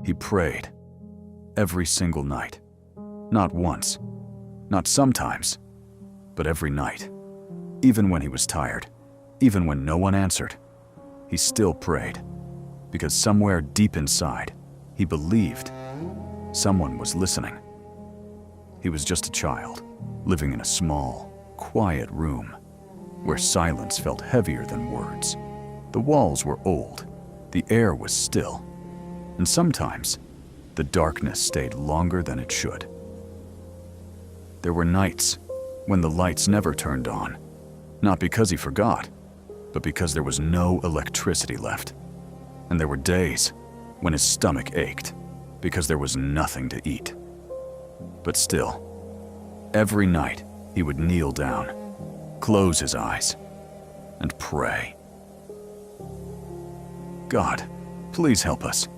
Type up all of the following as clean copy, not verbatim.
He prayed. Every single night. Not once. Not sometimes. But every night. Even when he was tired. Even when no one answered. He still prayed. Because somewhere deep inside, he believed someone was listening. He was just a child, living in a small, quiet room, where silence felt heavier than words. The walls were old, the air was still, and sometimes the darkness stayed longer than it should. There were nights when the lights never turned on, not because he forgot, but because there was no electricity left. And there were days when his stomach ached because there was nothing to eat. But still, every night he would kneel down, close his eyes, and pray. God, please help us.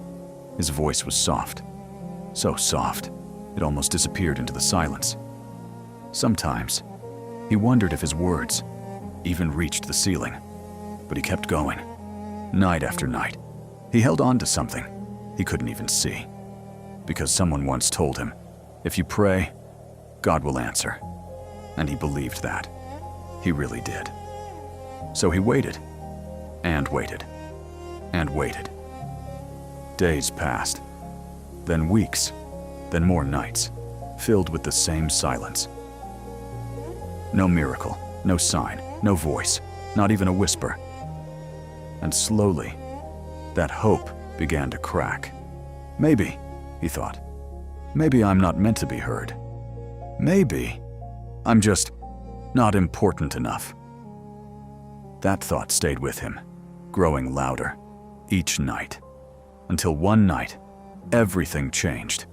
His voice was soft, so soft, it almost disappeared into the silence. Sometimes, he wondered if his words even reached the ceiling, but he kept going, night after night. He held on to something he couldn't even see, because someone once told him, if you pray, God will answer. And he believed that. He really did. So he waited, and waited, and waited. Days passed, then weeks, then more nights, filled with the same silence. No miracle, no sign, no voice, not even a whisper. And slowly, that hope began to crack. Maybe, he thought, maybe I'm not meant to be heard. Maybe I'm just not important enough. That thought stayed with him, growing louder each night, until one night, everything changed.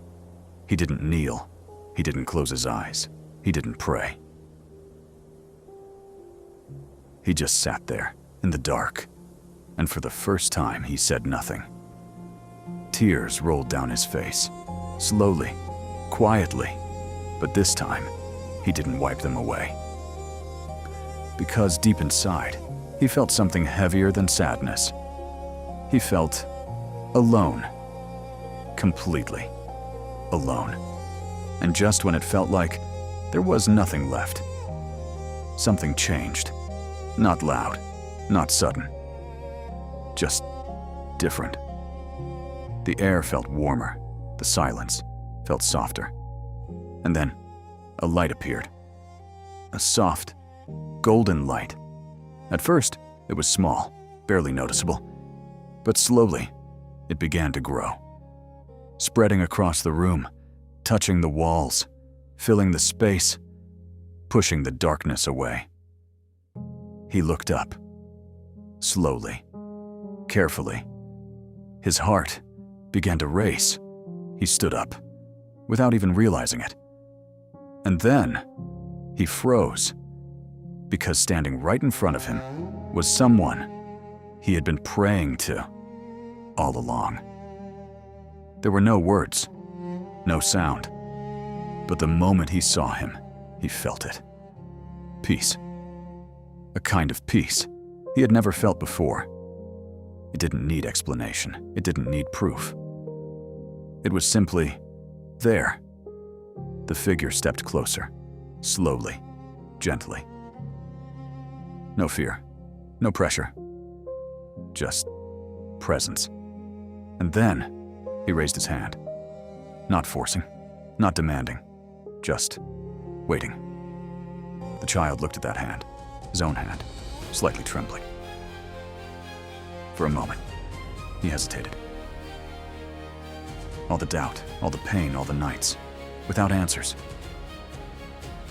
He didn't kneel, he didn't close his eyes, he didn't pray. He just sat there, in the dark, and for the first time he said nothing. Tears rolled down his face, slowly, quietly, but this time, he didn't wipe them away. Because deep inside, he felt something heavier than sadness. He felt alone, completely alone. And just when it felt like there was nothing left, something changed. Not loud, not sudden, just different. The air felt warmer, the silence felt softer. And then a light appeared. A soft, golden light. At first, it was small, barely noticeable, but slowly, it began to grow, spreading across the room, touching the walls, filling the space, pushing the darkness away. He looked up, slowly, carefully. His heart began to race. He stood up, without even realizing it. And then, he froze, because standing right in front of him was someone he had been praying to all along. There were no words, no sound, but the moment he saw him, he felt it. Peace. A kind of peace he had never felt before. It didn't need explanation. It didn't need proof. It was simply there. The figure stepped closer, slowly, gently. No fear, no pressure, just presence. And then he raised his hand, not forcing, not demanding, just waiting. The child looked at that hand, his own hand, slightly trembling. For a moment, he hesitated. All the doubt, all the pain, all the nights, without answers.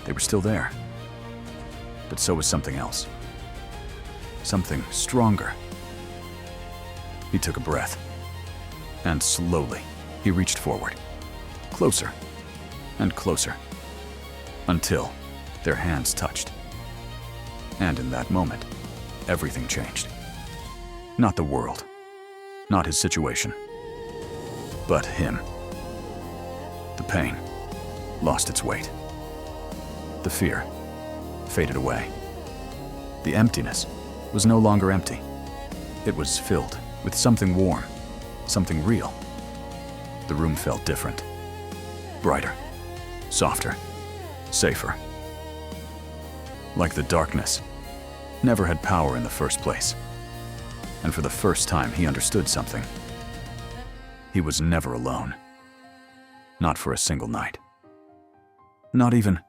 They were still there. But so was something else. Something stronger. He took a breath, and slowly, he reached forward, closer and closer, until their hands touched. And in that moment, everything changed. Not the world, not his situation, but him. The pain lost its weight. The fear faded away. The emptiness was no longer empty. It was filled with something warm, something real. The room felt different. Brighter, softer, safer. Like the darkness never had power in the first place. And for the first time, he understood something. He was never alone. Not for a single night. Not even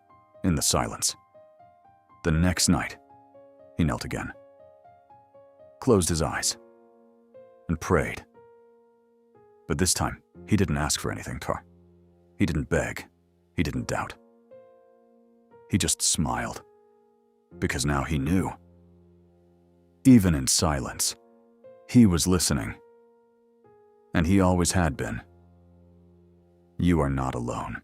in the silence. The next night, he knelt again, closed his eyes, and prayed. But this time, he didn't ask for anything, Car. He didn't beg. He didn't doubt. He just smiled, because now he knew. Even in silence, he was listening. And he always had been. You are not alone.